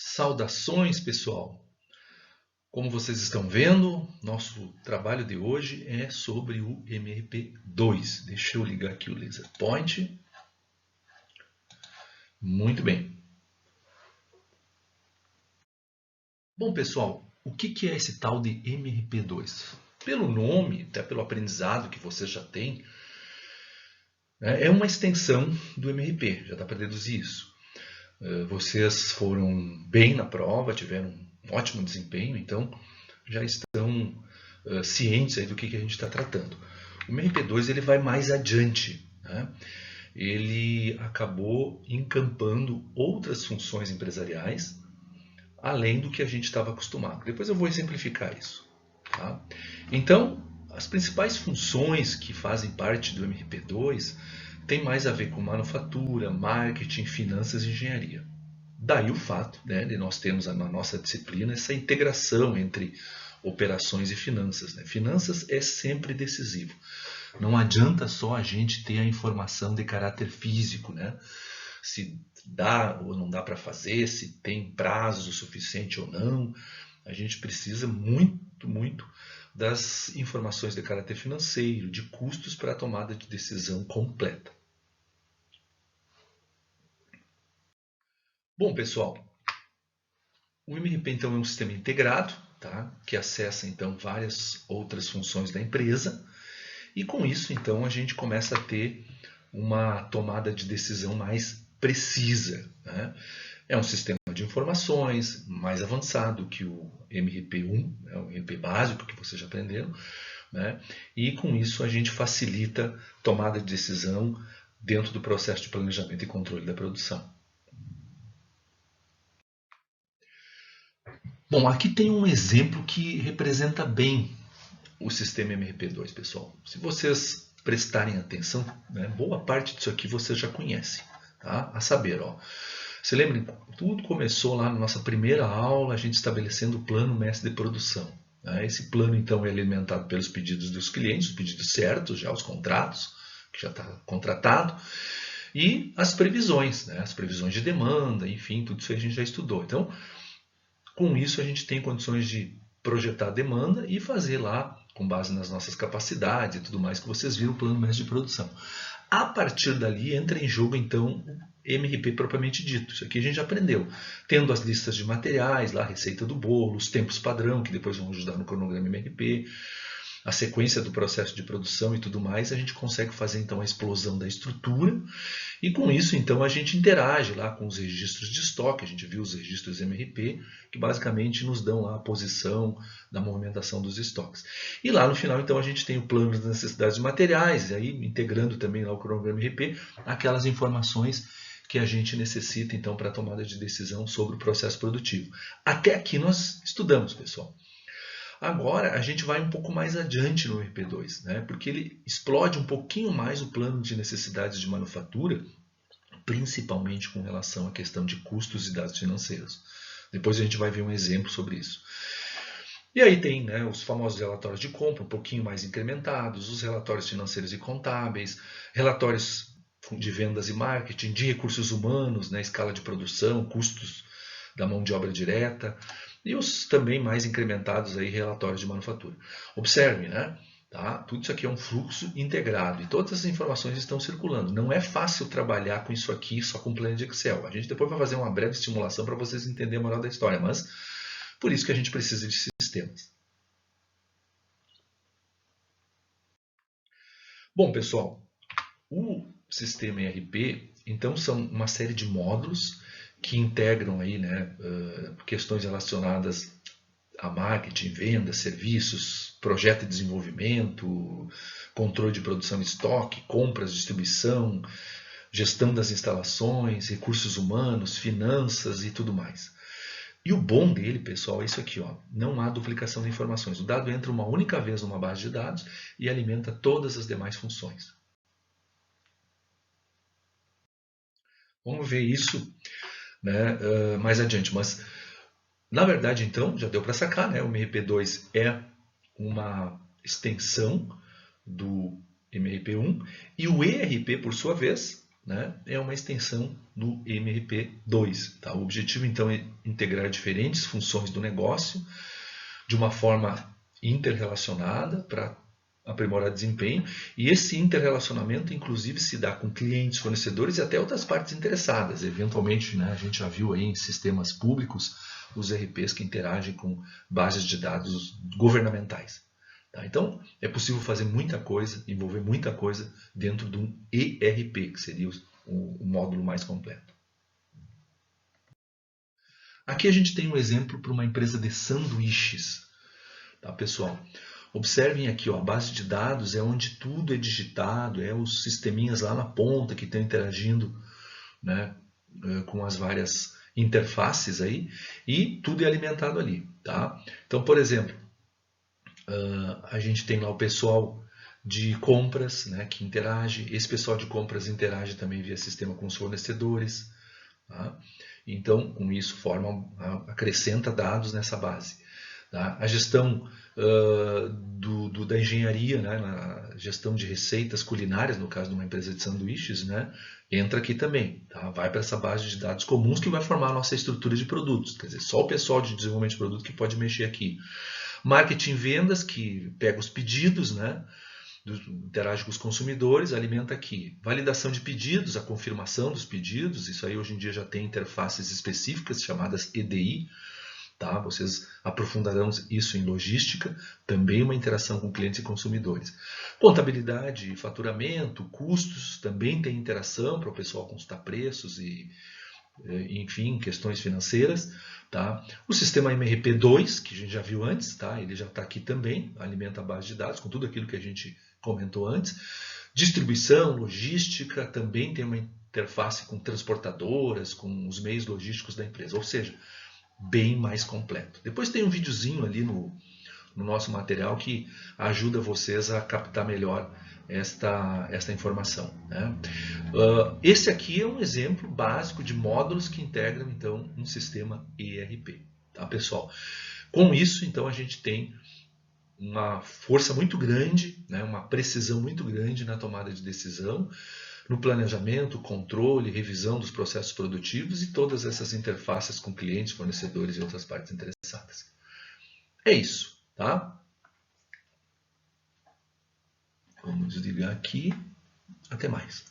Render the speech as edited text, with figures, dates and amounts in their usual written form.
Saudações, pessoal! Como vocês estão vendo, nosso trabalho de hoje é sobre o MRP2. Deixa eu ligar aqui o laser point. Muito bem. Bom, pessoal, o que é esse tal de MRP2? Pelo nome, até pelo aprendizado que você já tem, é uma extensão do MRP, já dá para deduzir isso. Vocês foram bem na prova, tiveram um ótimo desempenho, então já estão cientes aí do que a gente está tratando. O MRP2 ele vai mais adiante, né? Ele acabou encampando outras funções empresariais, além do que a gente estava acostumado. Depois eu vou exemplificar isso. Tá? Então, as principais funções que fazem parte do MRP2 têm mais a ver com manufatura, marketing, finanças e engenharia. Daí o fato, né, de nós termos na nossa disciplina essa integração entre operações e finanças. Né? Finanças é sempre decisivo. Não adianta só a gente ter a informação de caráter físico, né? Se dá ou não dá para fazer, se tem prazo suficiente ou não. A gente precisa muito das informações de caráter financeiro, de custos para a tomada de decisão completa. Bom, pessoal, o MRP então é um sistema integrado, tá? Que acessa então várias outras funções da empresa e com isso então a gente começa a ter uma tomada de decisão mais precisa. Né? É um sistema de informações mais avançado que o MRP1, né? O MRP básico que vocês já aprenderam, né? E com isso a gente facilita a tomada de decisão dentro do processo de planejamento e controle da produção. Bom, aqui tem um exemplo que representa bem o sistema MRP2, pessoal. Se vocês prestarem atenção, né, boa parte disso aqui vocês já conhecem. Tá? A saber, ó, se lembrem, tudo começou lá na nossa primeira aula, a gente estabelecendo o plano mestre de produção. Né? Esse plano, então, é alimentado pelos pedidos dos clientes, os pedidos certos, já os contratos, que já está contratado, e as previsões, né? As previsões de demanda, enfim, tudo isso a gente já estudou. Então, com isso, a gente tem condições de projetar a demanda e fazer lá, com base nas nossas capacidades e tudo mais que vocês viram, o plano mestre de produção. A partir dali entra em jogo, então, o MRP propriamente dito. Isso aqui a gente já aprendeu. Tendo as listas de materiais, lá, a receita do bolo, os tempos padrão, que depois vão ajudar no cronograma MRP, a sequência do processo de produção e tudo mais, a gente consegue fazer, então, a explosão da estrutura. E com isso, então, a gente interage lá com os registros de estoque. A gente viu os registros MRP, que basicamente nos dão lá a posição da movimentação dos estoques. E lá no final, então, a gente tem o plano das necessidades de materiais, e aí integrando também lá o cronograma MRP, aquelas informações que a gente necessita, então, para a tomada de decisão sobre o processo produtivo. Até aqui nós estudamos, pessoal. Agora a gente vai um pouco mais adiante no RP2, né? Porque ele explode um pouquinho mais o plano de necessidades de manufatura, principalmente com relação à questão de custos e dados financeiros. Depois a gente vai ver um exemplo sobre isso. E aí tem, né, os famosos relatórios de compra, um pouquinho mais incrementados, os relatórios financeiros e contábeis, relatórios de vendas e marketing, de recursos humanos, né, escala de produção, custos da mão de obra direta, e os também mais incrementados aí, relatórios de manufatura. Observe, né? Tá? Tudo isso aqui é um fluxo integrado e todas as informações estão circulando. Não é fácil trabalhar com isso aqui só com planilha de Excel. A gente depois vai fazer uma breve simulação para vocês entenderem a moral da história, mas por isso que a gente precisa de sistemas. Bom, pessoal, o sistema ERP, então, são uma série de módulos que integram aí, né, questões relacionadas a marketing, vendas, serviços, projeto de desenvolvimento, controle de produção e estoque, compras, distribuição, gestão das instalações, recursos humanos, finanças e tudo mais. E o bom dele, pessoal, é isso aqui, ó. Não há duplicação de informações. O dado entra uma única vez numa base de dados e alimenta todas as demais funções. Vamos ver isso, né, mais adiante, mas na verdade, então, já deu para sacar, né? O MRP2 é uma extensão do MRP1 e o ERP, por sua vez, né, é uma extensão do MRP2. Tá? O objetivo, então, é integrar diferentes funções do negócio de uma forma interrelacionada para aprimorar desempenho. E esse interrelacionamento, inclusive, se dá com clientes, fornecedores e até outras partes interessadas. Eventualmente, né, a gente já viu aí em sistemas públicos os ERPs que interagem com bases de dados governamentais. Tá? Então, é possível fazer muita coisa, envolver muita coisa dentro de um ERP, que seria o módulo mais completo. Aqui a gente tem um exemplo para uma empresa de sanduíches. Tá, pessoal? Observem aqui, ó, a base de dados é onde tudo é digitado, é os sisteminhas lá na ponta que estão interagindo, né, com as várias interfaces aí, e tudo é alimentado ali. Tá? Então, por exemplo, a gente tem lá o pessoal de compras, né, que interage. Esse pessoal de compras interage também via sistema com os fornecedores. Tá? Então, com isso, acrescenta dados nessa base. Tá? A gestão da engenharia, né, na gestão de receitas culinárias, no caso de uma empresa de sanduíches, né, entra aqui também. Tá? Vai para essa base de dados comuns que vai formar a nossa estrutura de produtos. Quer dizer, só o pessoal de desenvolvimento de produto que pode mexer aqui. Marketing e vendas, que pega os pedidos, né, interage com os consumidores, alimenta aqui. Validação de pedidos, a confirmação dos pedidos, isso aí hoje em dia já tem interfaces específicas chamadas EDI. Tá? Vocês aprofundarão isso em logística, também uma interação com clientes e consumidores. Contabilidade, faturamento, custos, também tem interação para o pessoal constar preços e, enfim, questões financeiras. Tá? O sistema MRP2, que a gente já viu antes, tá? Ele já está aqui também, alimenta a base de dados com tudo aquilo que a gente comentou antes. Distribuição, logística, também tem uma interface com transportadoras, com os meios logísticos da empresa, ou seja, bem mais completo. Depois tem um videozinho ali no nosso material que ajuda vocês a captar melhor esta informação. Né? Esse aqui é um exemplo básico de módulos que integram então um sistema ERP. Tá, pessoal? Com isso, então, a gente tem uma força muito grande, né, uma precisão muito grande na tomada de decisão, no planejamento, controle, revisão dos processos produtivos e todas essas interfaces com clientes, fornecedores e outras partes interessadas. É isso, tá? Vamos desligar aqui. Até mais.